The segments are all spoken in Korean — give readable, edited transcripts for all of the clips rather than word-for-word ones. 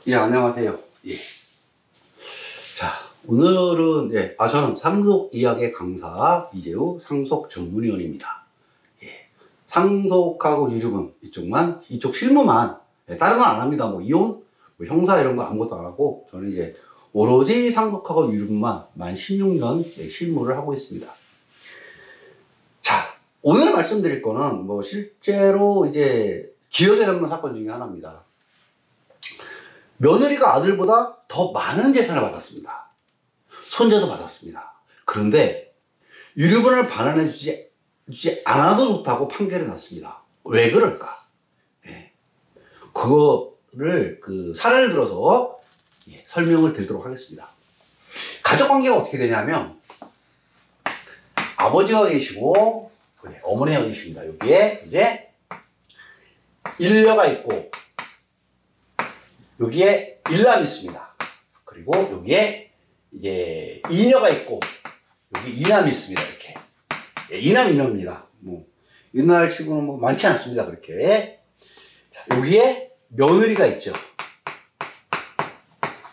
예, 안녕하세요. 예. 자, 오늘은, 저는 상속의학의 강사 이재우 상속 전문의원입니다. 예. 상속하고 유류분 이쪽만, 이쪽 실무만, 다른 건 안 합니다. 뭐, 이혼, 뭐 형사 이런 거 아무것도 안 하고, 저는 이제 오로지 상속하고 유류분만 만 16년 실무를 하고 있습니다. 자, 오늘 말씀드릴 거는 뭐, 실제로 이제 기억에 남는 사건 중에 하나입니다. 며느리가 아들보다 더 많은 재산을 받았습니다. 손자도 받았습니다. 그런데 유류분을 반환해주지 않아도 좋다고 판결이 났습니다. 왜 그럴까? 예. 그거를 사례를 들어서 설명을 드리도록 하겠습니다. 가족관계가 어떻게 되냐면 아버지가 계시고 어머니가 계십니다. 여기에 이제 일녀가 있고 여기에 일남이 있습니다. 그리고 여기에 이제 이녀가 있고 여기 이남이 있습니다. 이렇게 이남 이녀입니다. 뭐 옛날 치고는 뭐 많지 않습니다. 그렇게 자, 여기에 며느리가 있죠.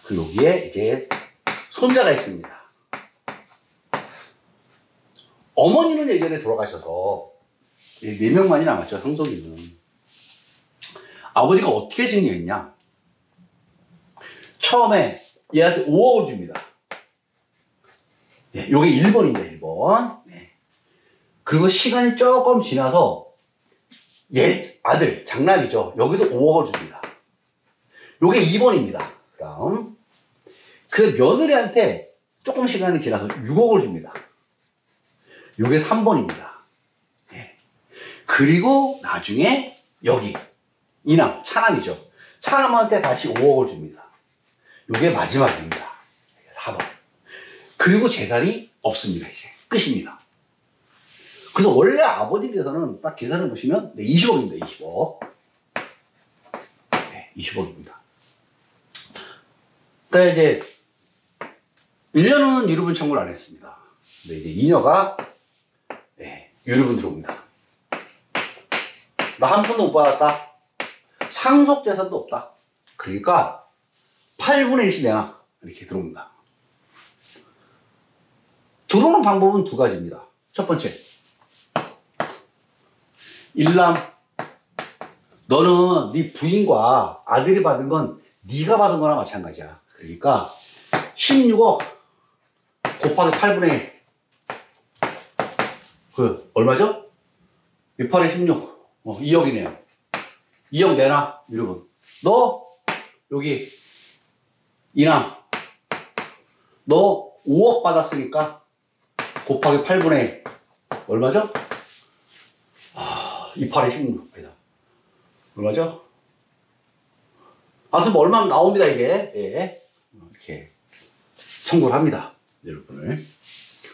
그리고 여기에 이제 손자가 있습니다. 어머니는 예전에 돌아가셔서 4명만이 남았죠. 상속인은. 아버지가 어떻게 증여했냐? 처음에 얘한테 5억을 줍니다. 네, 요게 1번입니다, 1번. 네. 그리고 시간이 조금 지나서 얘 아들, 장남이죠. 여기도 5억을 줍니다. 요게 2번입니다. 그 다음. 그 며느리한테 조금 시간이 지나서 6억을 줍니다. 요게 3번입니다. 네. 그리고 나중에 여기 이남, 차남이죠. 차남한테 다시 5억을 줍니다. 이게 마지막입니다. 4번. 그리고 재산이 없습니다. 이제 끝입니다. 그래서 원래 아버님 재산은 딱 계산해 보시면 20억입니다. 20억. 네, 20억입니다. 그러니까 이제 1년은 유류분 청구를 안 했습니다. 근데 이제 2년가 유류분 들어옵니다. 나 한 푼도 못 받았다. 상속 재산도 없다. 그러니까 8분의 1씩 내놔. 이렇게 들어옵니다. 들어오는 방법은 두 가지입니다. 첫 번째, 일남, 너는 네 부인과 아들이 받은 건 네가 받은 거나 마찬가지야. 그러니까 16억 곱하기 8분의 1. 그 얼마죠? 6, 8에 16. 2억이네요. 2억 내놔. 여러분. 너 여기 이남, 너 5억 받았으니까 곱하기 8분의 1. 얼마죠? 2, 8에 16. 얼마죠? 뭐 얼마 나옵니다, 이게. 예. 이렇게 청구를 합니다. 여러분을.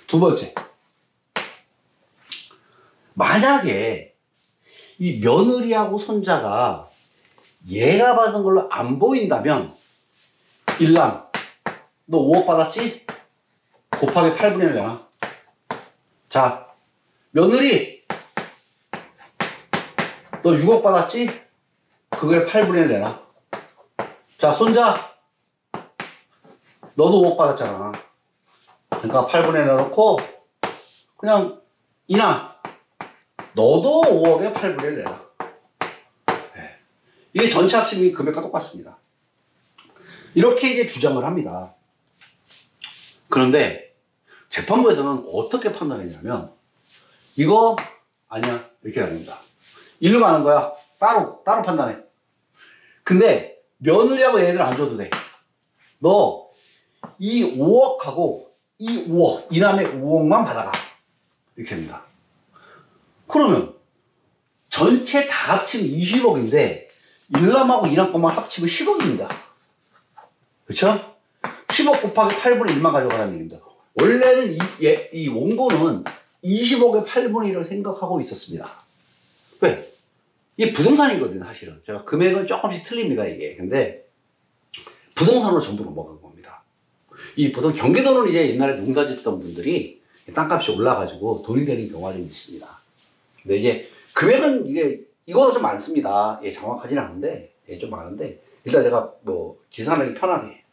두 번째. 만약에 이 며느리하고 손자가 얘가 받은 걸로 안 보인다면 일남, 너 5억 받았지? 곱하기 8분의 1 내놔. 자, 며느리, 너 6억 받았지? 그거에 8분의 1 내놔. 자, 손자, 너도 5억 받았잖아. 그러니까 8분의 1 내놓고, 그냥, 이남, 너도 5억에 8분의 1 내놔. 이게 전체 합심이 금액과 똑같습니다. 이렇게 이제 주장을 합니다. 그런데 재판부에서는 어떻게 판단했냐면 이거 아니야 이렇게 합니다. 일로 가는 거야. 따로 판단해. 근데 며느리하고 얘들 안 줘도 돼. 너 이 5억하고 이 5억 이남의 5억만 받아가. 이렇게 합니다. 그러면 전체 다 합치면 20억인데 일남하고 이남 것만 합치면 10억입니다. 그쵸? 10억 곱하기 8분의 1만 가져가라는 얘기입니다. 원래는 이 원고는 20억의 8분의 1을 생각하고 있었습니다. 왜? 이게 부동산이거든요, 사실은. 제가 금액은 조금씩 틀립니다, 이게. 근데 부동산으로 전부 넘어간 겁니다. 이 보통 경기도는 이제 옛날에 농사 짓던 분들이 땅값이 올라가지고 돈이 되는 경우가 좀 있습니다. 근데 이제 금액은 이거보다 좀 많습니다. 정확하지는 않은데, 좀 많은데, 일단 제가 뭐 계산하기 편하게.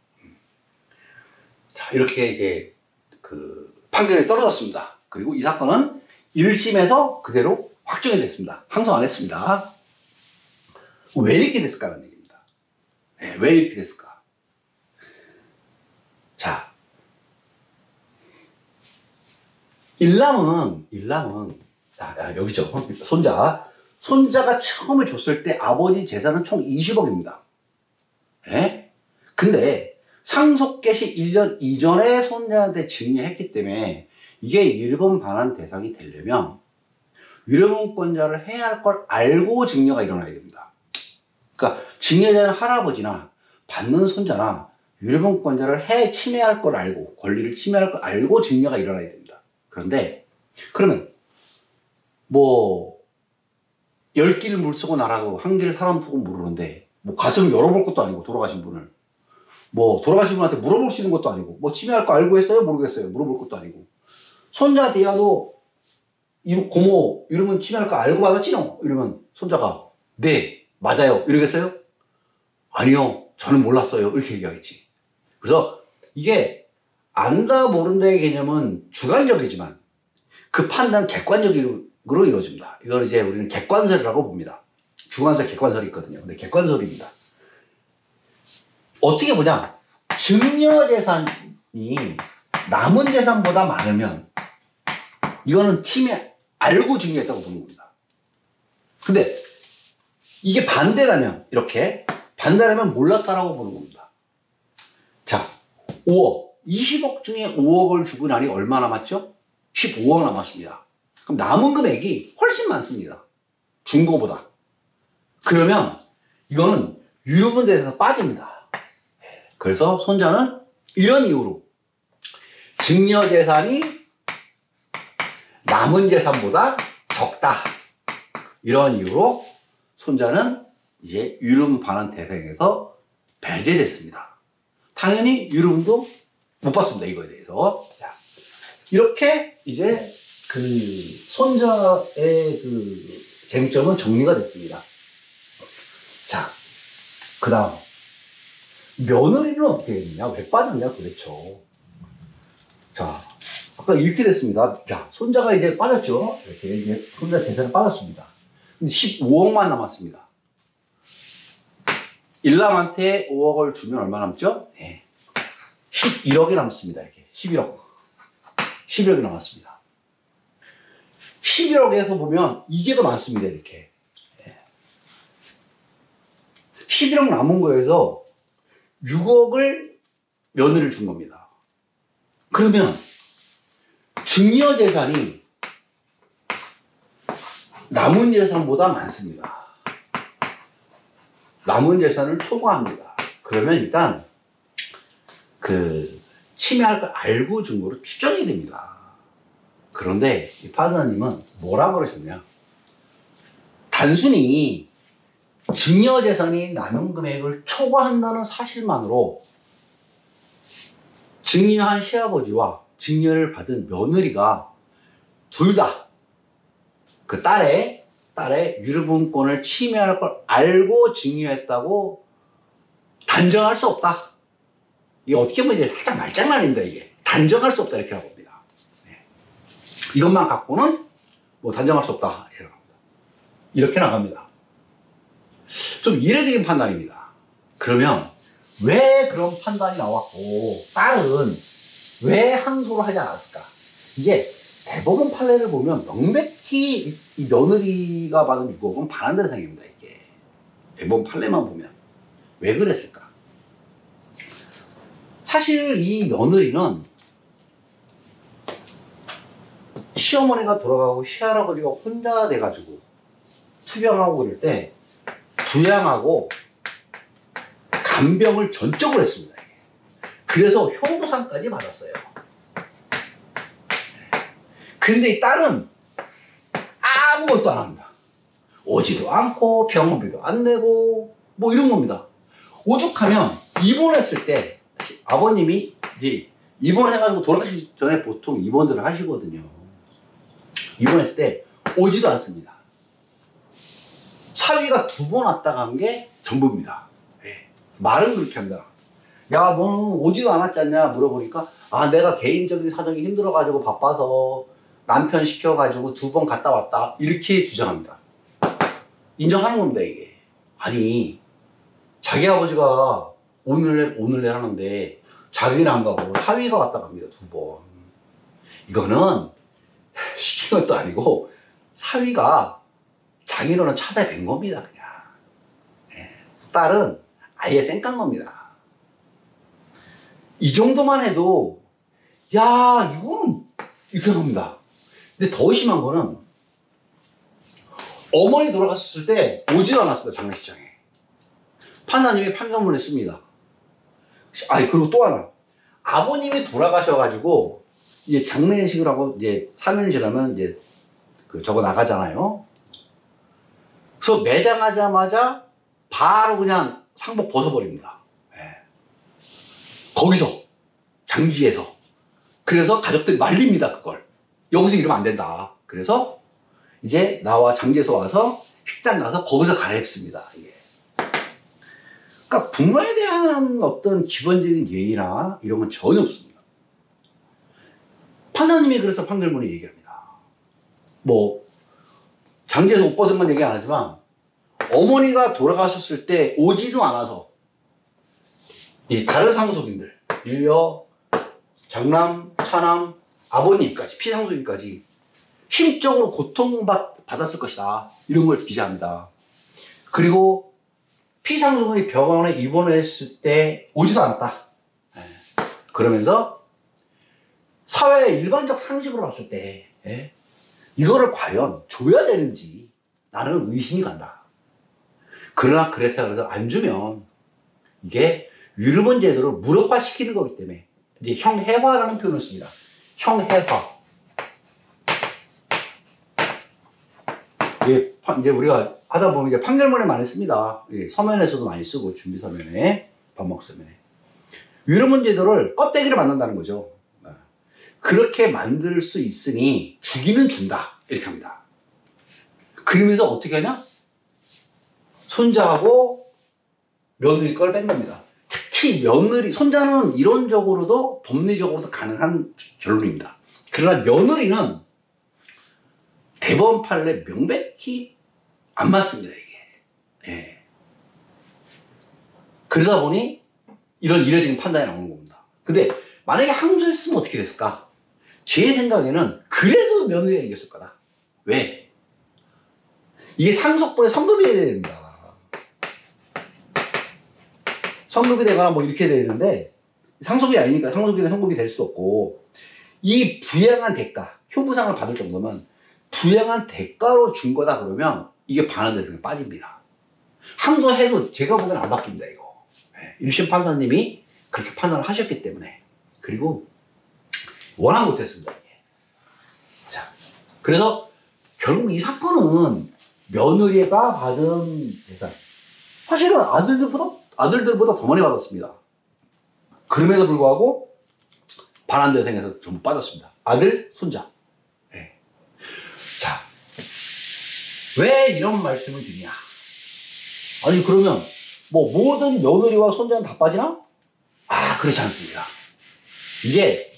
자, 이렇게 이제 그 판결이 떨어졌습니다. 그리고 이 사건은 1심에서 그대로 확정이 됐습니다. 항소 안 했습니다. 왜 이렇게 됐을까라는 얘기입니다. 네, 왜 이렇게 됐을까? 자, 일남은 여기죠. 손자가 처음에 줬을 때 아버지 재산은 총 20억입니다. 예? 근데 상속 개시 1년 이전에 손자한테 증여했기 때문에 이게 유류분 반환 대상이 되려면 유류분권자를 해야 할 걸 알고 증여가 일어나야 됩니다. 그러니까 증여자는 할아버지나 받는 손자나 유류분권자를 침해할 걸 알고, 권리를 침해할 걸 알고 증여가 일어나야 됩니다. 그런데 그러면 뭐 10길 물쓰고 나라고 한 길 사람 두고 모르는데 뭐 가슴 열어볼 것도 아니고, 돌아가신 분을 뭐 돌아가신 분한테 물어볼 수 있는 것도 아니고, 뭐 침해할 거 알고 했어요? 모르겠어요? 물어볼 것도 아니고, 손자한테 야 너 고모 이러면 침해할 거 알고 받았지요? 이러면 손자가 네 맞아요 이러겠어요? 아니요 저는 몰랐어요 이렇게 얘기하겠지. 그래서 이게 안다 모른다의 개념은 주관적이지만 그 판단은 객관적으로 이루어집니다. 이걸 이제 우리는 객관설이라고 봅니다. 주관설, 객관설이 있거든요. 근데 객관설입니다. 어떻게 보냐, 증여재산이 남은 재산보다 많으면 이거는 알고 증여했다고 보는 겁니다. 근데 이게 반대라면, 이렇게 반대라면 몰랐다라고 보는 겁니다. 자, 5억 20억 중에 5억을 주고 나니 얼마 남았죠? 15억 남았습니다. 그럼 남은 금액이 훨씬 많습니다. 준 거보다. 그러면 이거는 유류분 대상에서 빠집니다. 그래서 손자는 이런 이유로 증여재산이 남은 재산보다 적다, 이런 이유로 손자는 이제 유류분 반환 대상에서 배제됐습니다. 당연히 유류분도 못 받습니다. 이거에 대해서. 자, 이렇게 이제 그 손자의 그 쟁점은 정리가 됐습니다. 자, 그 다음 며느리는 어떻게 됐느냐, 왜 빠졌냐 도대체. 자, 아까 이렇게 됐습니다. 자, 손자가 이제 빠졌죠. 이렇게 이제 손자 재산이 빠졌습니다. 근데 15억만 남았습니다. 일남한테 5억을 주면 얼마 남죠? 네. 11억이 남습니다. 이렇게 11억이 남았습니다. 11억에서 보면 이게 더 많습니다. 이렇게 11억 남은 거에서 6억을 며느리를 준 겁니다. 그러면 증여재산이 남은 재산보다 많습니다. 남은 재산을 초과합니다. 그러면 일단 그 침해할 걸 알고 준 거로 추정이 됩니다. 그런데 이 판사님은 뭐라 그러셨냐, 단순히 증여재산이 남은 금액을 초과한다는 사실만으로 증여한 시아버지와 증여를 받은 며느리가 둘 다 그 딸의 유류분권을 침해할 걸 알고 증여했다고 단정할 수 없다. 이게 어떻게 보면 이제 살짝 말장난입니다. 이게 단정할 수 없다, 이렇게 하고 봅니다. 이것만 갖고는 뭐 단정할 수 없다, 이렇게 나갑니다. 좀 이례적인 판단입니다. 그러면 왜 그런 판단이 나왔고 딸은 왜 항소를 하지 않았을까? 이게 대법원 판례를 보면 명백히 이 며느리가 받은 6억은 반환 대상입니다. 이게 대법원 판례만 보면 왜 그랬을까? 사실 이 며느리는 시어머니가 돌아가고 시할아버지가 혼자 돼가지고 투병하고 그럴 때 부양하고 간병을 전적으로 했습니다. 그래서 효부상까지 받았어요. 근데 이 딸은 아무것도 안 합니다. 오지도 않고 병원비도 안 내고 뭐 이런 겁니다. 오죽하면 입원했을 때 아버님이 이제 입원해가지고 돌아가시기 전에 보통 입원들을 하시거든요. 입원했을 때 오지도 않습니다. 사위가 2번 왔다 간 게 전부입니다. 네. 말은 그렇게 합니다. 야, 너는 오지도 않았지 않냐 물어보니까, 아, 내가 개인적인 사정이 힘들어가지고 바빠서 남편 시켜가지고 2번 갔다 왔다. 이렇게 주장합니다. 인정하는 겁니다, 이게. 아니, 자기 아버지가 오늘 하는데 자기는 안 가고 사위가 왔다 갑니다, 2번. 이거는 시킨 것도 아니고 사위가 장인어른 찾아뵌 겁니다, 그냥. 딸은 아예 쌩깐 겁니다. 이 정도만 해도 야, 이건 이렇게 합니다. 근데 더 심한 거는 어머니 돌아갔을 때 오지도 않았습니다, 장례식장에. 판사님이 판결문을 씁니다. 아니, 그리고 또 하나. 아버님이 돌아가셔가지고 이제 장례식을 하고 이제 3일 지나면 이제 저거 나가잖아요. 그래서 매장하자마자 바로 그냥 상복 벗어버립니다. 네. 거기서 장지에서. 그래서 가족들이 말립니다, 그걸. 여기서 이러면 안 된다. 그래서 이제 나와 장지에서 와서 식당 가서 거기서 갈아입습니다, 이게. 그러니까 부모에 대한 어떤 기본적인 예의나 이런 건 전혀 없습니다. 판사님이 그래서 판결문에 얘기합니다. 뭐 장지에서 옷 벗은 건 얘기 안 하지만 어머니가 돌아가셨을 때 오지도 않아서 이 다른 상속인들, 일녀, 장남, 차남, 아버님까지, 피상속인까지 심적으로 고통받았을 것이다. 이런 걸 기재합니다. 그리고 피상속인이 병원에 입원했을 때 오지도 않았다. 그러면서 사회의 일반적 상식으로 봤을 때 이거를 과연 줘야 되는지 나는 의심이 간다. 그러나 그래서 안 주면 이게 유르본 제도를 무력화시키는 거기 때문에 이제 형해화라는 표현을 씁니다. 형해화. 이제 우리가 하다 보면 이제 판결문에 많이 씁니다. 서면에서도 많이 쓰고 준비 서면에, 반복 서면에. 유르본 제도를 껍데기를 만든다는 거죠. 그렇게 만들 수 있으니 주기는 준다. 이렇게 합니다. 그러면서 어떻게 하냐? 손자하고 며느리 걸 뺀 겁니다. 특히 며느리, 손자는 이론적으로도 법리적으로도 가능한 결론입니다. 그러나 며느리는 대법원 판례 명백히 안 맞습니다, 이게. 예. 그러다 보니 이런 이례적인 판단이 나오는 겁니다. 근데 만약에 항소했으면 어떻게 됐을까? 제 생각에는 그래도 며느리가 이겼을 거다. 왜? 이게 상속분에 성급이 돼야 된다. 성급이 되거나 뭐 이렇게 돼야 되는데 상속이 아니니까 상속이나 성급이 될 수 없고, 이 부양한 대가, 효부상을 받을 정도면 부양한 대가로 준 거다 그러면 이게 반환대상에 빠집니다. 항소해도 제가 보기에는 안 바뀝니다, 이거. 1심 판사님이 그렇게 판단을 하셨기 때문에. 그리고 워낙 못했습니다, 이게. 자, 그래서 결국 이 사건은 며느리가 받은 재산, 사실은 아들들보다 더 많이 받았습니다. 그럼에도 불구하고 반환대상에서 전부 빠졌습니다. 아들, 손자. 네. 자, 왜 이런 말씀을 드리냐? 아니, 그러면 뭐 모든 며느리와 손자는 다 빠지나? 아, 그렇지 않습니다. 이게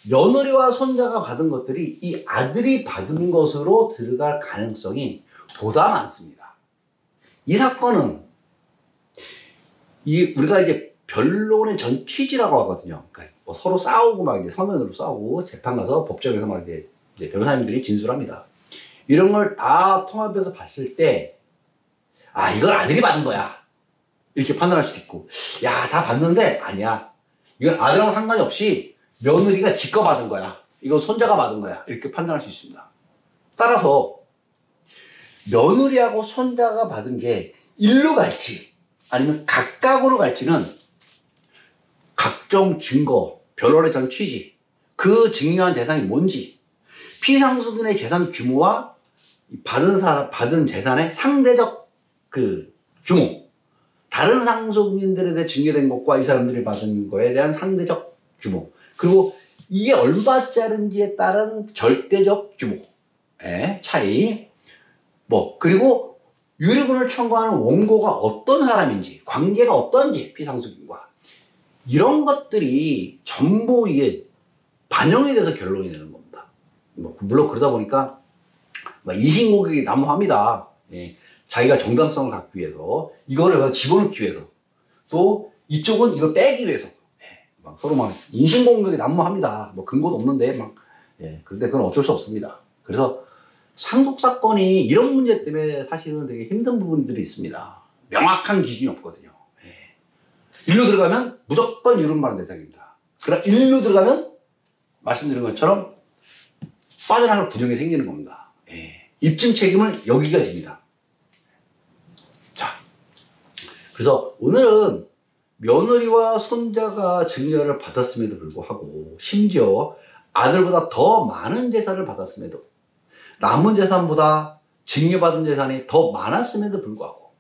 며느리와 손자가 받은 것들이 이 아들이 받은 것으로 들어갈 가능성이 보다 많습니다. 이 사건은 우리가 이제 변론의 전 취지라고 하거든요. 그러니까 뭐 서로 싸우고 막 이제 서면으로 싸우고 재판 가서 법정에서 막 이제 변호사님들이 진술합니다. 이런 걸 다 통합해서 봤을 때, 아, 이걸 아들이 받은 거야. 이렇게 판단할 수도 있고, 야, 다 받는데 아니야. 이건 아들하고 상관이 없이 며느리가 지가 받은 거야. 이건 손자가 받은 거야. 이렇게 판단할 수 있습니다. 따라서 며느리하고 손자가 받은 게 일로 갈지 아니면 각각으로 갈지는 각종 증거, 변론의 전 취지, 그 증여한 대상이 뭔지, 피상속인의 재산 규모와 받은 재산의 상대적 규모, 다른 상속인들에 대해 증여된 것과 이 사람들이 받은 거에 대한 상대적 규모, 그리고 이게 얼마짜리인지에 따른 절대적 규모의 차이, 그리고 유류분을 청구하는 원고가 어떤 사람인지, 관계가 어떤지, 피상속인과 이런 것들이 전부 이게 반영이 돼서 결론이 되는 겁니다. 물론 그러다 보니까 이신고객이 난무합니다. 예. 자기가 정당성을 갖기 위해서, 이거를 집어넣기 위해서, 또 이쪽은 이걸 빼기 위해서, 예. 서로 인신공격이 난무합니다. 근거도 없는데 예. 그런데 그건 어쩔 수 없습니다. 그래서 상속사건이 이런 문제 때문에 사실은 되게 힘든 부분들이 있습니다. 명확한 기준이 없거든요. 예. 일로 들어가면 무조건 유류분반환 대상입니다. 그러나 일로 들어가면 말씀드린 것처럼 빠져나갈 부정이 생기는 겁니다. 예. 입증 책임을 여기가 집니다. 자, 그래서 오늘은 며느리와 손자가 증여를 받았음에도 불구하고, 심지어 아들보다 더 많은 재산을 받았음에도, 남은 재산보다 증여받은 재산이 더 많았음에도 불구하고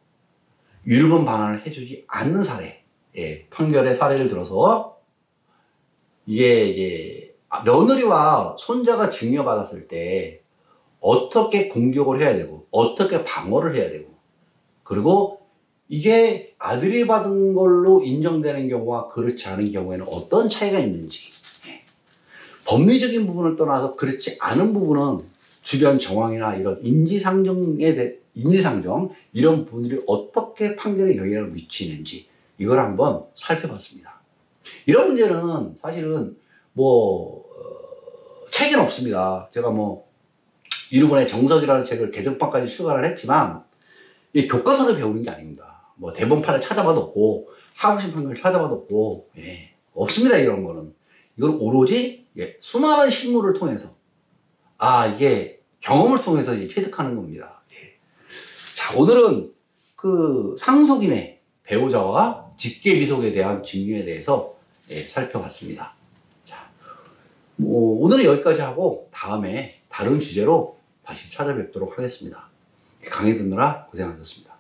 유류분 반환을 해주지 않는 사례, 예, 판결의 사례를 들어서 이게 며느리와 손자가 증여받았을 때 어떻게 공격을 해야 되고, 어떻게 방어를 해야 되고, 그리고 이게 아들이 받은 걸로 인정되는 경우와 그렇지 않은 경우에는 어떤 차이가 있는지, 예. 법리적인 부분을 떠나서 그렇지 않은 부분은 주변 정황이나 이런 인지상정, 이런 부분들이 어떻게 판결에 영향을 미치는지, 이걸 한번 살펴봤습니다. 이런 문제는 사실은 책은 없습니다. 제가 유류분의 정석이라는 책을 개정판까지 출간을 했지만, 이 교과서를 배우는 게 아닙니다. 대본판을 찾아봐도 없고, 하부심 판결을 찾아봐도 없고, 예, 없습니다. 이런 거는. 이건 오로지, 예, 수많은 실물을 통해서, 이게 경험을 통해서 이제 체득하는 겁니다. 예. 자, 오늘은 그 상속인의 배우자와 직계비속에 대한 증여에 대해서, 예, 살펴봤습니다. 자, 오늘은 여기까지 하고 다음에 다른 주제로 다시 찾아뵙도록 하겠습니다. 강의 듣느라 고생하셨습니다.